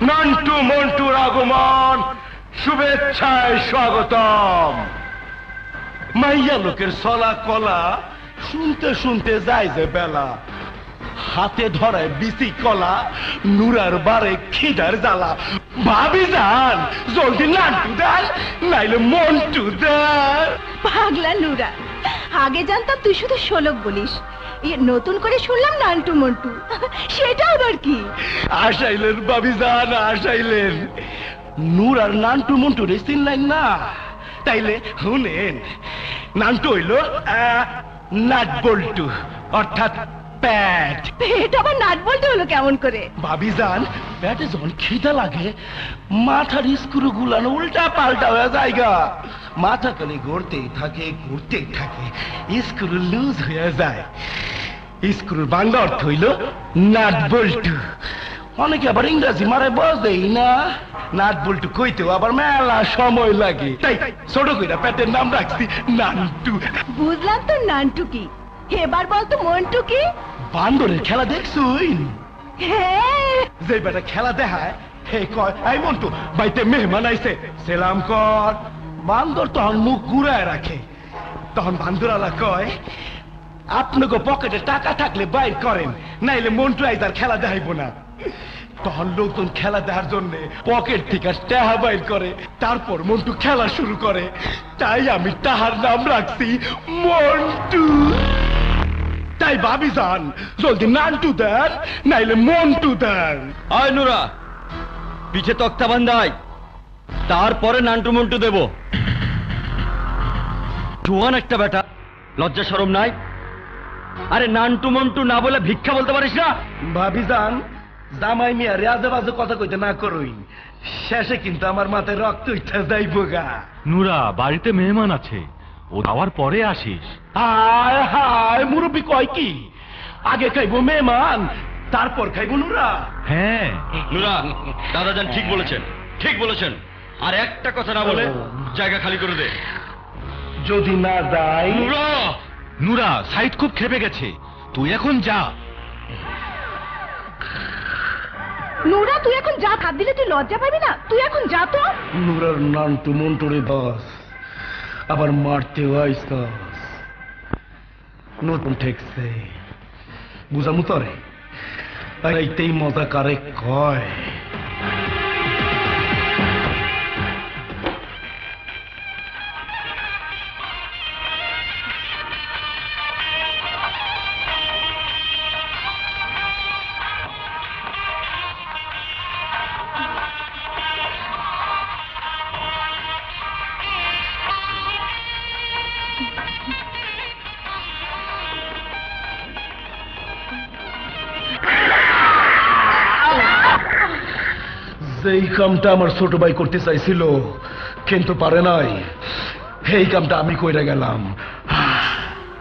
নান্টু মন্টুর আগমন, শুভেচ্ছায় স্বাগতম। মাইয়া লোকের চলা কলা শুনতে শুনতে যায় যে বেলা, হাতে ধরায় বিচি কলা, নুরার বারে খিদার জ্বালা। ভাবি যান জলদি নান্টু দেন, নাইলে মন্টু দেন। পাগলা নুরা, আগে জানতাম তুই শুধু শোলক বলিস, নতুন করে শুনলাম নান্টু মন্টু, সেটা আবার কি? আসাইলেন ভাবি যান, আসাইলেন। নূর আর নান্টু মন্টু রে চিনলেন না? তাইলে শুনেন, নান্টু হইল নাট বল্টু, অর্থাৎ প্যাট। পেট আবার নাট বলতে হলো কেমন করে? ভাবি যান, প্যাটে যখন খিদা লাগে মাথার স্ক্রু গুলানো উল্টা পাল্টা হয়ে যায়গা, মাথা খালি ঘুরতেই থাকে ঘুরতেই থাকে, স্ক্রু লুজ হয়ে যায়। স্ক্রুর বাংলা অর্থ হইল নাট বল্টু। অনেকে আবার ইংরেজি মারে বোঝেই না, নাট বল্টু কইতেও আবার মেলা সময় লাগে, তাই ছোট কইরা প্যাটের নাম রাখছি নান্টু। বুঝলাম তো নান্টু কি, এবার বলতো মন্টু কি? বান্দরের খেলা দেখছুই? হ্যাঁ, যে বেটা খেলা দেখায় হে কয়, এই মন্টু বাইতে মেহমান আইছে, সেলাম কর। বান্দর তখন মুখ ঘুরায় রাখে, তখন বান্দরালা কয়, আপনাকে পকেটে টাকা থাকলে বাইর করেন, নাইলে মন্টু আইতার খেলা দেখাইব না। তখন লোকজন খেলা দেখার জন্য পকেট থেকে টাকা বাইর করে, তারপর মন্টু খেলা শুরু করে। তাই আমি তাহার নাম রাখছি মন্টু। তাই ভাবি যান, জলদি নান্টু দেন, নাইলে মন্টু দেন। আয় নুরা, পিছে তক্তা বান্ধাই, তারপরে নান্টু মন্টু দেব। জোয়ান একটা বেটা, লজ্জা শরম নাই? আরে নান্টু মন্টু না বলে ভিক্ষা বলতে পারিস না? ভাবি যান, জামাই মিয়া রেজে বাজে কথা কইতে না করুই, শেষে কিন্তু আমার মাথায় রক্ত উঠা যাইব গা। নুরা, বাড়িতে মেহমান আছে, ও যাওয়ার পরে আসিস। হায় হায়, মুরব্বী কয় কি? আগে খাইবো মেহমান, তারপর খাইবো নুরা? হ্যাঁ, নুরা, দাদাজান ঠিক বলেছেন, ঠিক বলেছেন। আর একটা কথা না বলে জায়গা খালি করে দে। যদি না যাই? নুরা, নুরা, সাইড খুব খেপে গেছে, তুই এখন যা। নুরা তুই এখন যা, হাত দিলে তুই লজ্জা পাবি না, তুই এখন যা তো। নুরার নান্টু মন্টুরে বাস, আবার মারতেও আইসকাস। নতুন ঠেকছে, বুঝামু তরে, এইতেই মজা কারে কয়। যেই কামটা আমার ছোট ভাই করতে চাইছিল কিন্তু পারে নাই, এই কামটা আমি কইরা গেলাম।